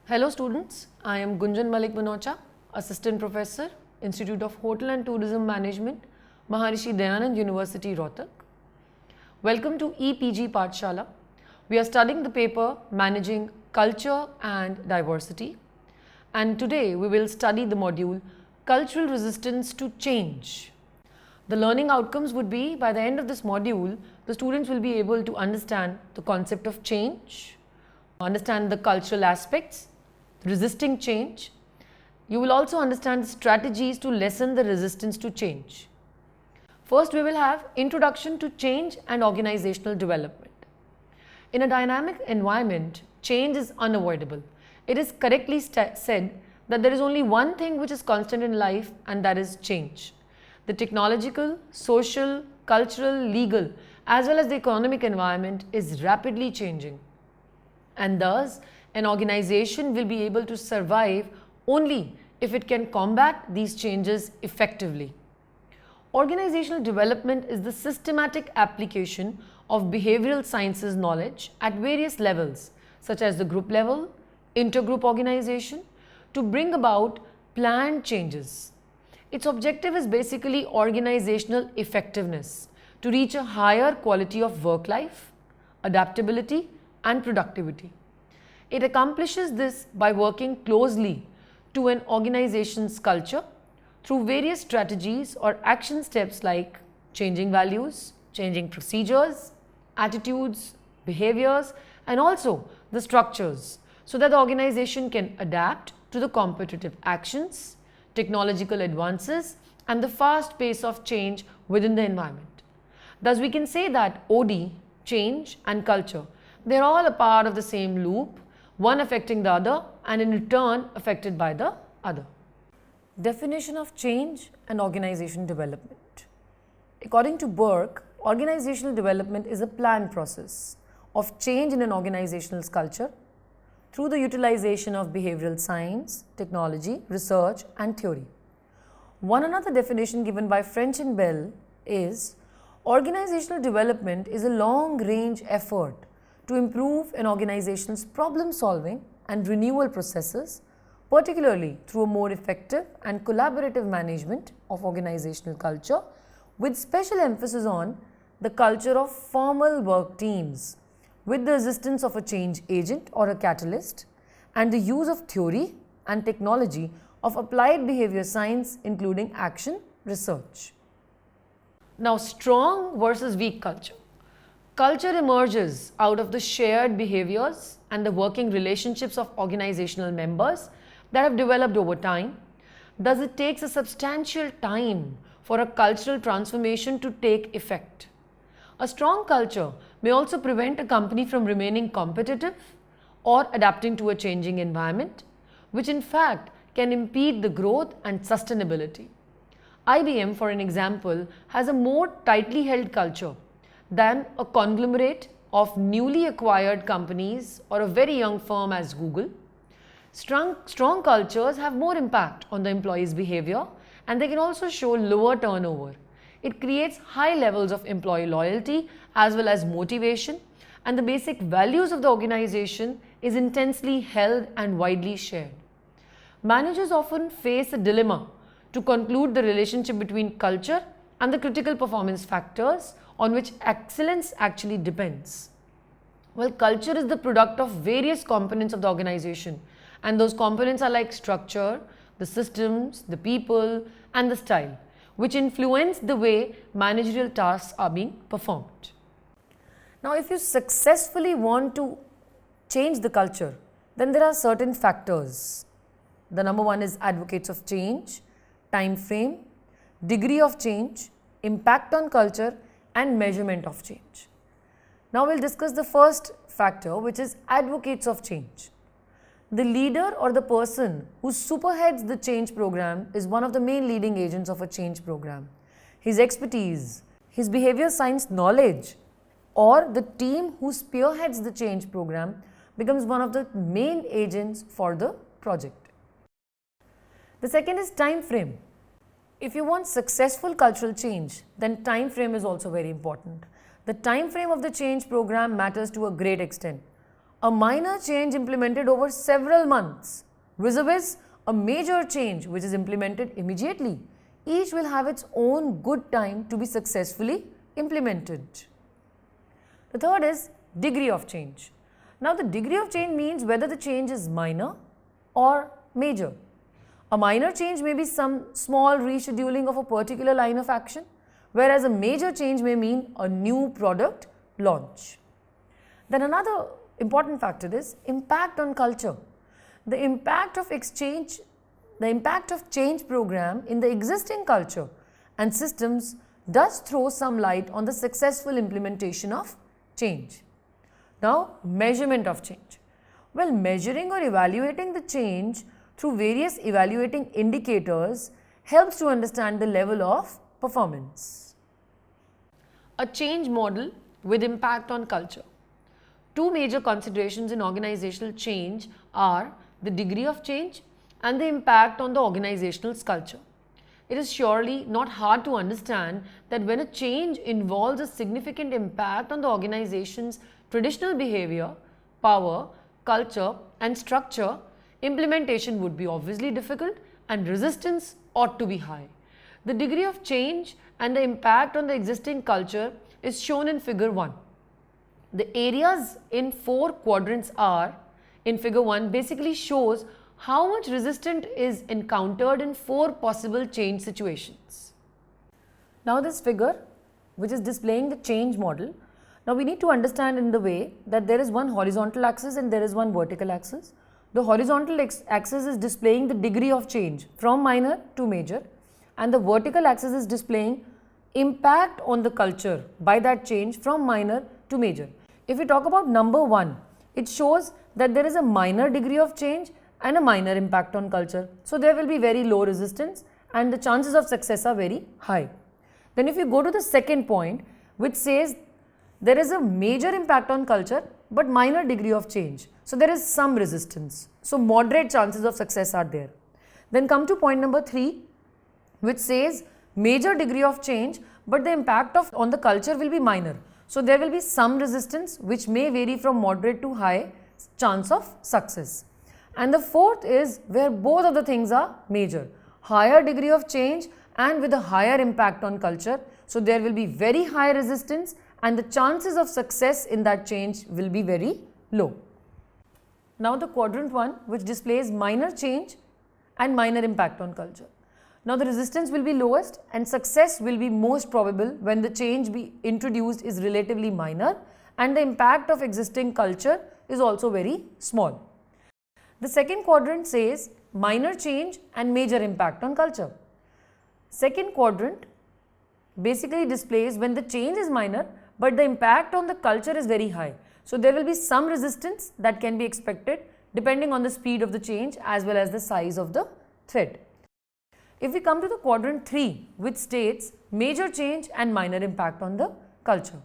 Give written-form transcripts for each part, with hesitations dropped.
Hello students, I am Gunjan Malik Manocha, Assistant Professor, Institute of Hotel and Tourism Management, Maharishi Dayanand University, Rohtak. Welcome to EPG Pathshala. We are studying the paper Managing Culture and Diversity, and today we will study the module Cultural Resistance to Change. The learning outcomes would be, by the end of this module, the students will be able to understand the concept of change, understand the cultural aspects, resisting change. You will also understand strategies to lessen the resistance to change. First, we will have Introduction to Change and Organizational Development. In a dynamic environment, change is unavoidable. It is correctly said that there is only one thing which is constant in life, and that is change. The technological, social, cultural, legal, as well as the economic environment is rapidly changing, and thus an organization will be able to survive only if it can combat these changes effectively. Organizational development is the systematic application of behavioral sciences knowledge at various levels, such as the group level, intergroup organization, to bring about planned changes. Its objective is basically organizational effectiveness to reach a higher quality of work life, adaptability, and productivity. It accomplishes this by working closely to an organization's culture through various strategies or action steps like changing values, changing procedures, attitudes, behaviors, and also the structures, so that the organization can adapt to the competitive actions, technological advances, and the fast pace of change within the environment. Thus, we can say that OD, change, and culture, they are all a part of the same loop, one affecting the other and in return affected by the other. Definition of change and organization development. According to Burke, organizational development is a planned process of change in an organizational culture through the utilization of behavioral science, technology, research, and theory. One another definition given by French and Bell is organizational development is a long-range effort to improve an organization's problem-solving and renewal processes, particularly through a more effective and collaborative management of organizational culture, with special emphasis on the culture of formal work teams, with the assistance of a change agent or a catalyst, and the use of theory and technology of applied behavior science, including action research. Now, strong versus weak culture. Culture emerges out of the shared behaviors and the working relationships of organizational members that have developed over time. Thus, it takes a substantial time for a cultural transformation to take effect. A strong culture may also prevent a company from remaining competitive or adapting to a changing environment, which in fact can impede the growth and sustainability. IBM, for an example, has a more tightly held culture than a conglomerate of newly acquired companies or a very young firm as Google. Strong cultures have more impact on the employee's behavior, and they can also show lower turnover. It creates high levels of employee loyalty as well as motivation, and the basic values of the organization is intensely held and widely shared. Managers often face a dilemma to conclude the relationship between culture and the critical performance factors on which excellence actually depends. Well, culture is the product of various components of the organization, and those components are like structure, the systems, the people, and the style, which influence the way managerial tasks are being performed. Now, if you successfully want to change the culture, then there are certain factors. The number one is advocates of change, time frame, degree of change, impact on culture, and measurement of change. Now, we'll discuss the first factor, which is advocates of change. The leader or the person who superheads the change program is one of the main leading agents of a change program. His expertise, his behavior science knowledge, or the team who spearheads the change program becomes one of the main agents for the project. The second is time frame. If you want successful cultural change, then time frame is also very important. The time frame of the change program matters to a great extent. a minor change implemented over several months, vis-a-vis a major change which is implemented immediately. Each will have its own good time to be successfully implemented. The third is degree of change. Now, the degree of change means whether the change is minor or major. A minor change may be some small rescheduling of a particular line of action, whereas a major change may mean a new product launch. Then another important factor is impact on culture. The impact of change program in the existing culture and systems does throw some light on the successful implementation of change. Now, measurement of change. Well, measuring or evaluating the change through various evaluating indicators helps to understand the level of performance. A change model with impact on culture. Two major considerations in organizational change are the degree of change and the impact on the organizational culture. It is surely not hard to understand that when a change involves a significant impact on the organization's traditional behavior, power, culture and structure, implementation would be obviously difficult and resistance ought to be high. The degree of change and the impact on the existing culture is shown in figure 1. The areas in 4 quadrants are, in figure 1 basically shows how much resistance is encountered in 4 possible change situations. Now this figure, which is displaying the change model, now we need to understand in the way that there is one horizontal axis and there is one vertical axis. The horizontal axis is displaying the degree of change from minor to major, and the vertical axis is displaying impact on the culture by that change from minor to major. If we talk about number 1, it shows that there is a minor degree of change and a minor impact on culture. So there will be very low resistance and the chances of success are very high. Then if you go to the second point, which says there is a major impact on culture but minor degree of change. So there is some resistance. So moderate chances of success are there. Then come to point number 3, which says major degree of change but the impact on the culture will be minor. So there will be some resistance which may vary from moderate to high chance of success. And the fourth is where both of the things are major, higher degree of change and with a higher impact on culture. So there will be very high resistance and the chances of success in that change will be very low. Now the quadrant 1, which displays minor change and minor impact on culture. Now the resistance will be lowest and success will be most probable when the change be introduced is relatively minor and the impact of existing culture is also very small. The second quadrant says minor change and major impact on culture. Second quadrant basically displays when the change is minor but the impact on the culture is very high. So there will be some resistance that can be expected depending on the speed of the change as well as the size of the thread. If we come to the quadrant 3, which states major change and minor impact on the culture.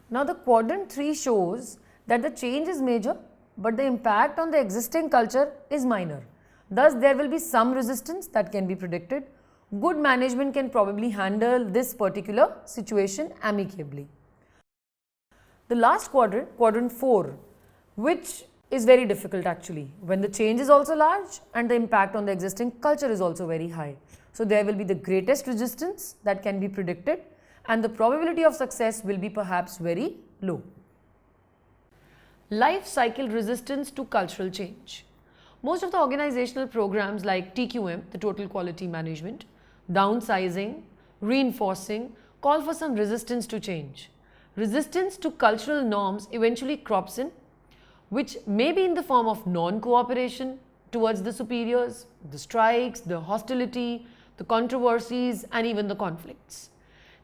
Now the quadrant 3 shows that the change is major but the impact on the existing culture is minor. Thus there will be some resistance that can be predicted. Good management can probably handle this particular situation amicably. The last quadrant, quadrant 4, which is very difficult actually, when the change is also large and the impact on the existing culture is also very high. So there will be the greatest resistance that can be predicted and the probability of success will be perhaps very low. Life cycle resistance to cultural change. Most of the organizational programs like TQM, the Total Quality Management, downsizing, reinforcing, call for some resistance to change. Resistance to cultural norms eventually crops in, which may be in the form of non-cooperation towards the superiors, the strikes, the hostility, the controversies and even the conflicts.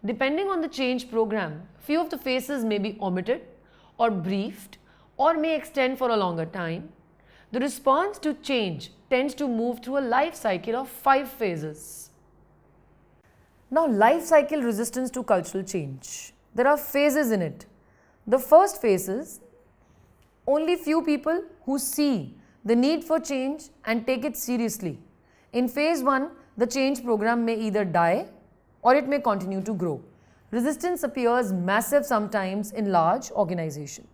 Depending on the change program, few of the phases may be omitted or briefed or may extend for a longer time. The response to change tends to move through a life cycle of 5 phases. Now, life cycle resistance to cultural change. There are phases in it. The first phase is only few people who see the need for change and take it seriously. In phase 1, the change program may either die or it may continue to grow. Resistance appears massive sometimes in large organizations.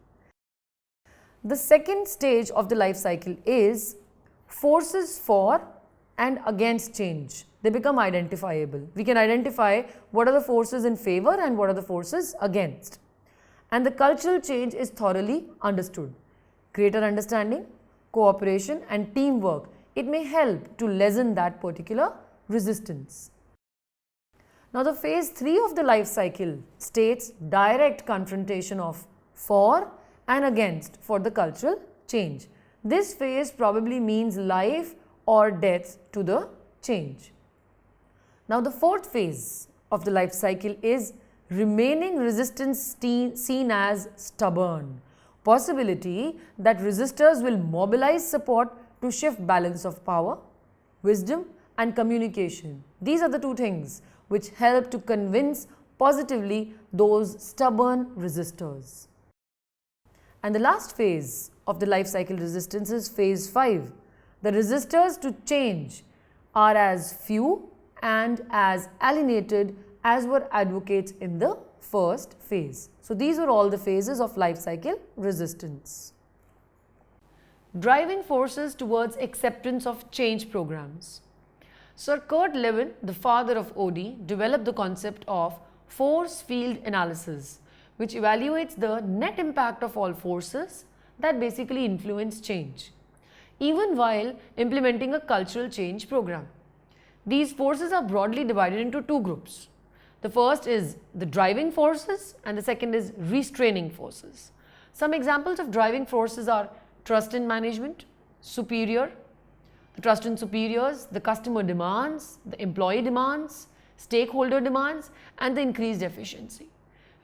The second stage of the life cycle is forces for and against change. They become identifiable. We can identify what are the forces in favor and what are the forces against. And the cultural change is thoroughly understood. Greater understanding, cooperation and teamwork, it may help to lessen that particular resistance. Now the phase 3 of the life cycle states direct confrontation of for and against for the cultural change. This phase probably means life or death to the change. Now the fourth phase of the life cycle is remaining resistance seen as stubborn. Possibility that resistors will mobilize support to shift balance of power, wisdom and communication. These are the two things which help to convince positively those stubborn resistors. And the last phase of the life cycle resistance is phase 5. The resistors to change are as few and as alienated as were advocates in the first phase. So these were all the phases of life cycle resistance. Driving forces towards acceptance of change programs. Sir Kurt Lewin, the father of OD, developed the concept of force field analysis, which evaluates the net impact of all forces that basically influence change, even while implementing a cultural change program. These forces are broadly divided into two groups. The first is the driving forces and the second is restraining forces. Some examples of driving forces are trust in management, superior, the trust in superiors, the customer demands, the employee demands, stakeholder demands and the increased efficiency.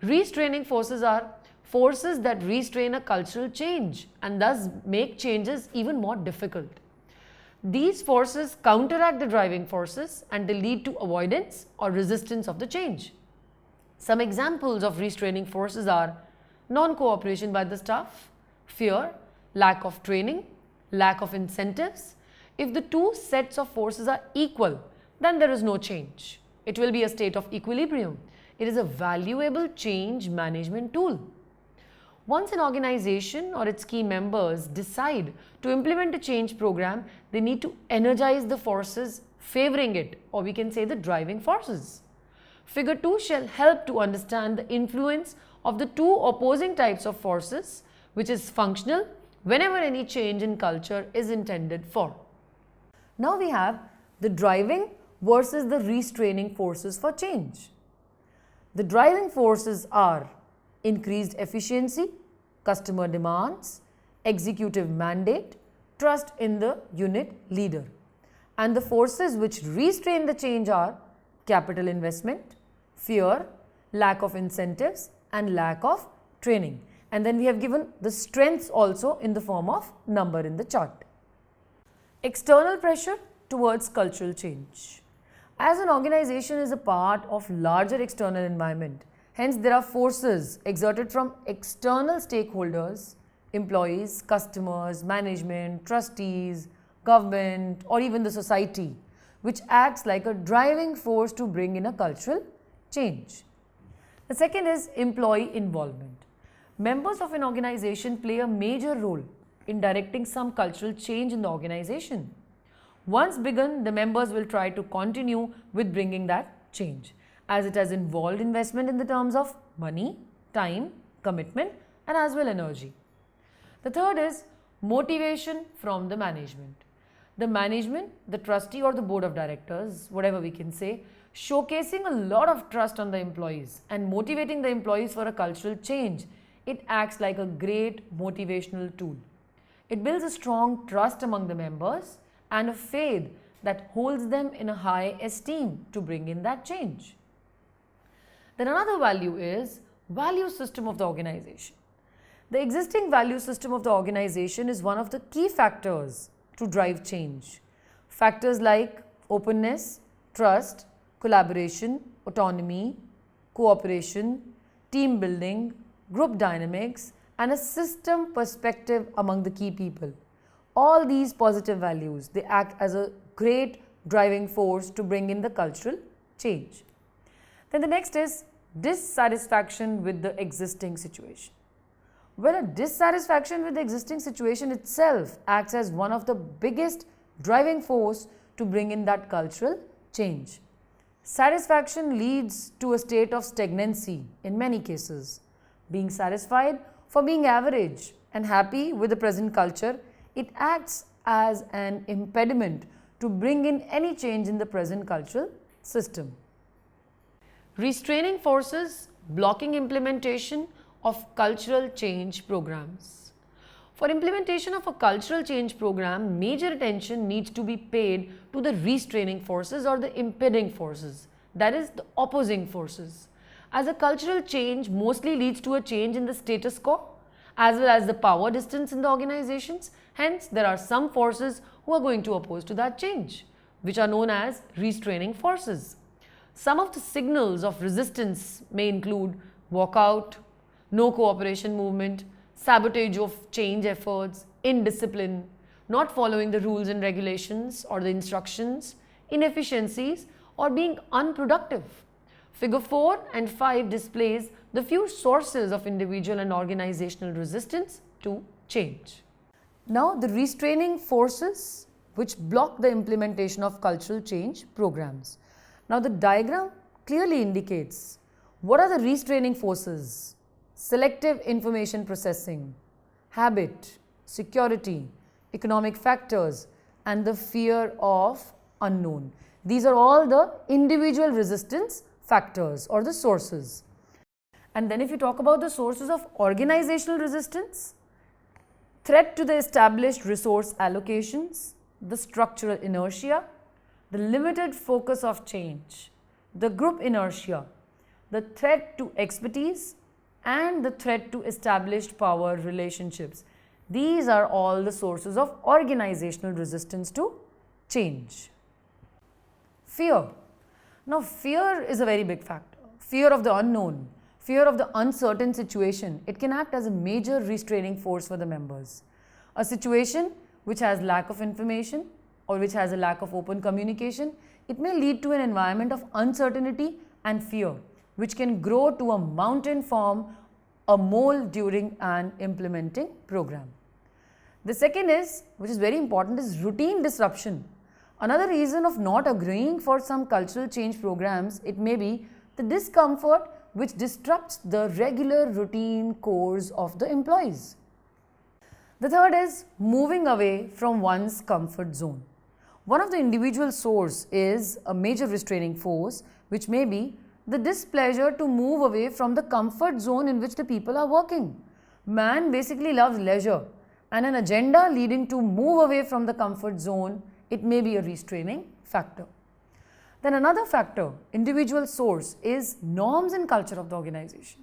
Restraining forces are forces that restrain a cultural change and thus make changes even more difficult. These forces counteract the driving forces and they lead to avoidance or resistance of the change. Some examples of restraining forces are non-cooperation by the staff, fear, lack of training, lack of incentives. If the two sets of forces are equal, then there is no change. It will be a state of equilibrium. It is a valuable change management tool. Once an organization or its key members decide to implement a change program, they need to energize the forces favoring it, or we can say the driving forces. Figure 2 shall help to understand the influence of the two opposing types of forces, which is functional whenever any change in culture is intended for. Now we have the driving versus the restraining forces for change. The driving forces are increased efficiency, customer demands, executive mandate, trust in the unit leader. And the forces which restrain the change are capital investment, fear, lack of incentives and lack of training. And then we have given the strengths also in the form of number in the chart. External pressure towards cultural change. As an organization is a part of larger external environment, hence there are forces exerted from external stakeholders, employees, customers, management, trustees, government or even the society, which acts like a driving force to bring in a cultural change. The second is employee involvement. Members of an organization play a major role in directing some cultural change in the organization. Once begun, the members will try to continue with bringing that change, as it has involved investment in the terms of money, time, commitment and as well energy. The third is motivation from the management. The management, the trustee or the board of directors, whatever we can say, showcasing a lot of trust on the employees and motivating the employees for a cultural change. It acts like a great motivational tool. It builds a strong trust among the members and a faith that holds them in a high esteem to bring in that change. Then another value is value system of the organization. The existing value system of the organization is one of the key factors to drive change. Factors like openness, trust, collaboration, autonomy, cooperation, team building, group dynamics and a system perspective among the key people. All these positive values, they act as a great driving force to bring in the cultural change. Then the next is dissatisfaction with the existing situation. Well, a dissatisfaction with the existing situation itself acts as one of the biggest driving force to bring in that cultural change. Satisfaction leads to a state of stagnancy in many cases. Being satisfied for being average and happy with the present culture, it acts as an impediment to bring in any change in the present cultural system. Restraining forces blocking implementation of cultural change programs. For implementation of a cultural change program, major attention needs to be paid to the restraining forces or the impeding forces, that is, the opposing forces. As a cultural change mostly leads to a change in the status quo as well as the power distance in the organizations, hence there are some forces who are going to oppose to that change, which are known as restraining forces. Some of the signals of resistance may include walkout, no cooperation movement, sabotage of change efforts, indiscipline, not following the rules and regulations or the instructions, inefficiencies, or being unproductive. Figure 4 and 5 displays the few sources of individual and organizational resistance to change. Now, the restraining forces which block the implementation of cultural change programs. Now, the diagram clearly indicates what are the restraining forces: selective information processing, habit, security, economic factors, and the fear of unknown. These are all the individual resistance factors or the sources. And then if you talk about the sources of organizational resistance, threat to the established resource allocations, the structural inertia, the limited focus of change, the group inertia, the threat to expertise, and the threat to established power relationships. These are all the sources of organizational resistance to change. Fear. Now, fear is a very big factor. Fear of the unknown, fear of the uncertain situation, it can act as a major restraining force for the members. A situation which has lack of information or which has a lack of open communication, it may lead to an environment of uncertainty and fear, which can grow to a mountain form, a mole during an implementing program. The second is, which is very important, is routine disruption. Another reason of not agreeing for some cultural change programs, it may be the discomfort which disrupts the regular routine course of the employees. The third is moving away from one's comfort zone. One of the individual source is a major restraining force, which may be the displeasure to move away from the comfort zone in which the people are working. Man basically loves leisure, and an agenda leading to move away from the comfort zone, it may be a restraining factor. Then another factor, individual source, is norms and culture of the organization.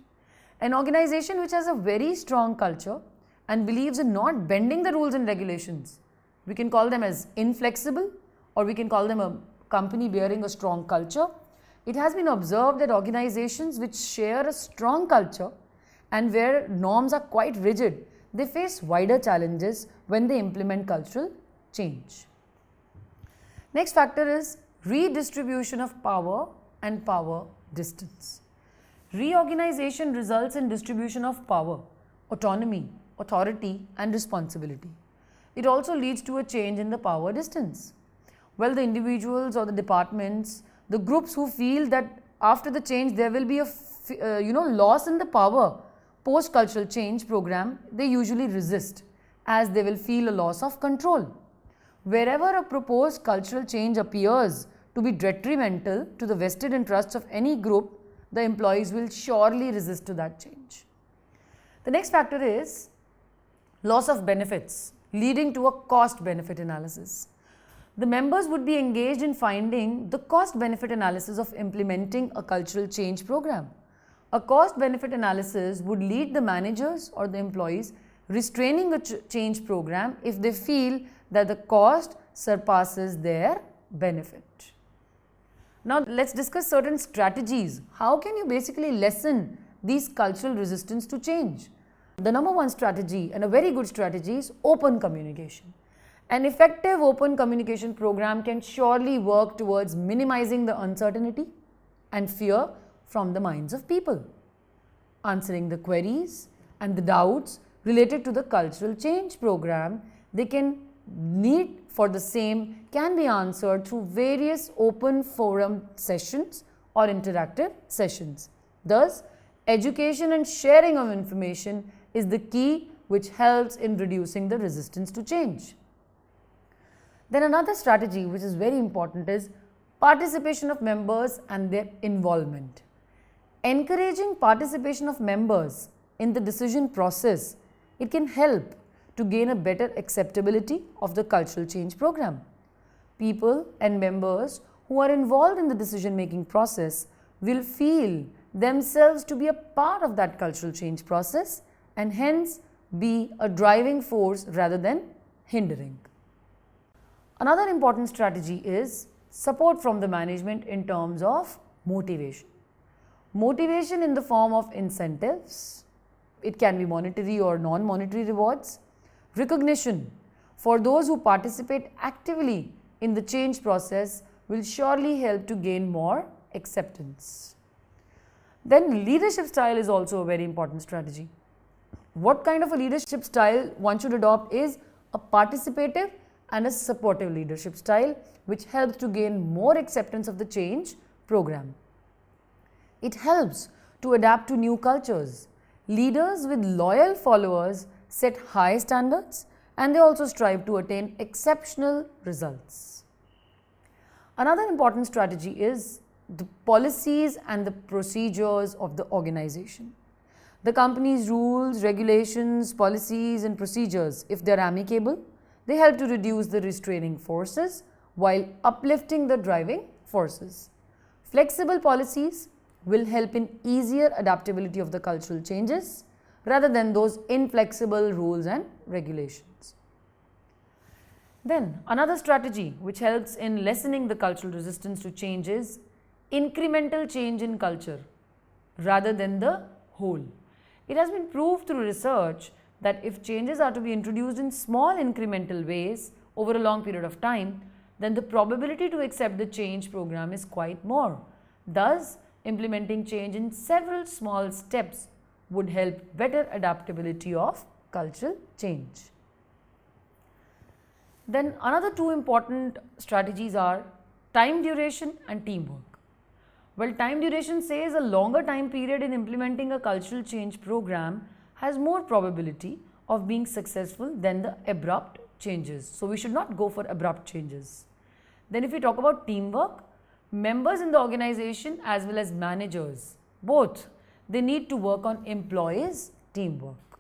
An organization which has a very strong culture and believes in not bending the rules and regulations, we can call them as inflexible, or we can call them a company bearing a strong culture. It has been observed that organizations which share a strong culture and where norms are quite rigid, they face wider challenges when they implement cultural change. Next factor is redistribution of power and power distance. Reorganization results in distribution of power, autonomy, authority, and responsibility. It also leads to a change in the power distance. Well, the individuals or the departments, the groups who feel that after the change there will be a loss in the power post cultural change program, they usually resist as they will feel a loss of control. Wherever a proposed cultural change appears to be detrimental to the vested interests of any group, the employees will surely resist to that change. The next factor is loss of benefits, leading to a cost benefit analysis. The members would be engaged in finding the cost benefit analysis of implementing a cultural change program. A cost benefit analysis would lead the managers or the employees restraining a change program if they feel that the cost surpasses their benefit. Now, let's discuss certain strategies. How can you basically lessen these cultural resistance to change? The number one strategy, and a very good strategy, is open communication. An effective open communication program can surely work towards minimizing the uncertainty and fear from the minds of people. Answering the queries and the doubts related to the cultural change program they can need for the same can be answered through various open forum sessions or interactive sessions. Thus, education and sharing of information is the key which helps in reducing the resistance to change. Then another strategy which is very important is participation of members and their involvement. Encouraging participation of members in the decision process, it can help to gain a better acceptability of the cultural change program. People and members who are involved in the decision making process will feel themselves to be a part of that cultural change process and hence be a driving force rather than hindering. Another important strategy is support from the management in terms of motivation. Motivation in the form of incentives, it can be monetary or non-monetary rewards. Recognition for those who participate actively in the change process will surely help to gain more acceptance. Then leadership style is also a very important strategy. What kind of a leadership style one should adopt is a participative and a supportive leadership style which helps to gain more acceptance of the change program. It helps to adapt to new cultures. Leaders with loyal followers set high standards and they also strive to attain exceptional results. Another important strategy is the policies and the procedures of the organization. The company's rules, regulations, policies and procedures, if they are amicable, they help to reduce the restraining forces while uplifting the driving forces. Flexible policies will help in easier adaptability of the cultural changes rather than those inflexible rules and regulations. Then another strategy which helps in lessening the cultural resistance to change is incremental change in culture rather than the whole. It has been proved through research that if changes are to be introduced in small incremental ways over a long period of time, then the probability to accept the change program is quite more. Thus, implementing change in several small steps would help better adaptability of cultural change. Then another two important strategies are time duration and teamwork. Well, time duration says a longer time period in implementing a cultural change program has more probability of being successful than the abrupt changes. So, we should not go for abrupt changes. Then if we talk about teamwork, members in the organization as well as managers, both, they need to work on employees' teamwork.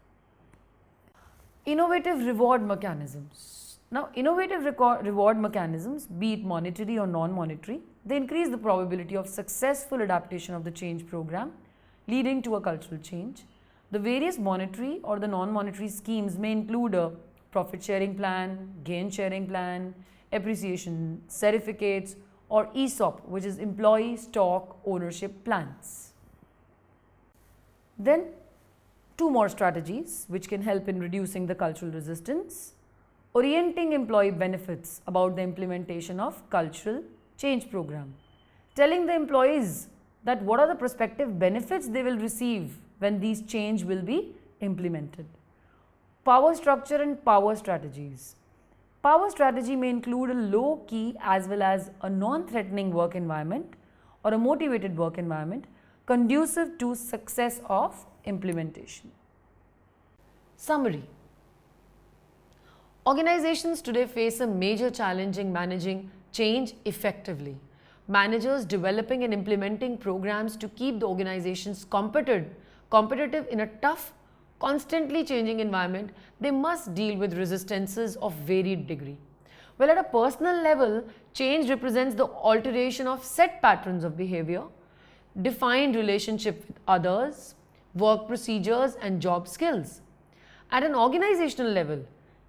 Innovative reward mechanisms. Now, innovative reward mechanisms, be it monetary or non-monetary, they increase the probability of successful adaptation of the change program, leading to a cultural change. The various monetary or the non-monetary schemes may include a profit sharing plan, gain sharing plan, appreciation certificates, or ESOP, which is employee stock ownership plans. Then two more strategies which can help in reducing the cultural resistance. Orienting employee benefits about the implementation of cultural change program. Telling the employees that what are the prospective benefits they will receive when these change will be implemented. Power structure and power strategies. Power strategy may include a low-key as well as a non-threatening work environment or a motivated work environment conducive to success of implementation. Summary. Organizations today face a major challenge in managing change effectively. Managers developing and implementing programs to keep the organizations competitive in a tough, constantly changing environment, they must deal with resistances of varied degree. Well, at a personal level, change represents the alteration of set patterns of behavior, defined relationship with others, work procedures and job skills. At an organizational level,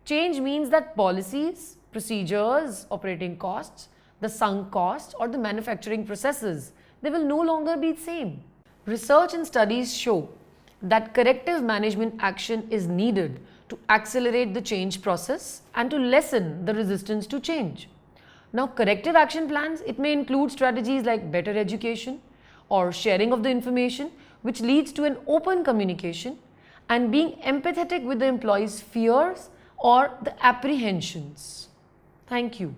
change means that policies, procedures, operating costs, the sunk costs or the manufacturing processes, they will no longer be the same. Research and studies show that corrective management action is needed to accelerate the change process and to lessen the resistance to change. Now, corrective action plans, it may include strategies like better education or sharing of the information which leads to an open communication and being empathetic with the employee's fears or the apprehensions. Thank you.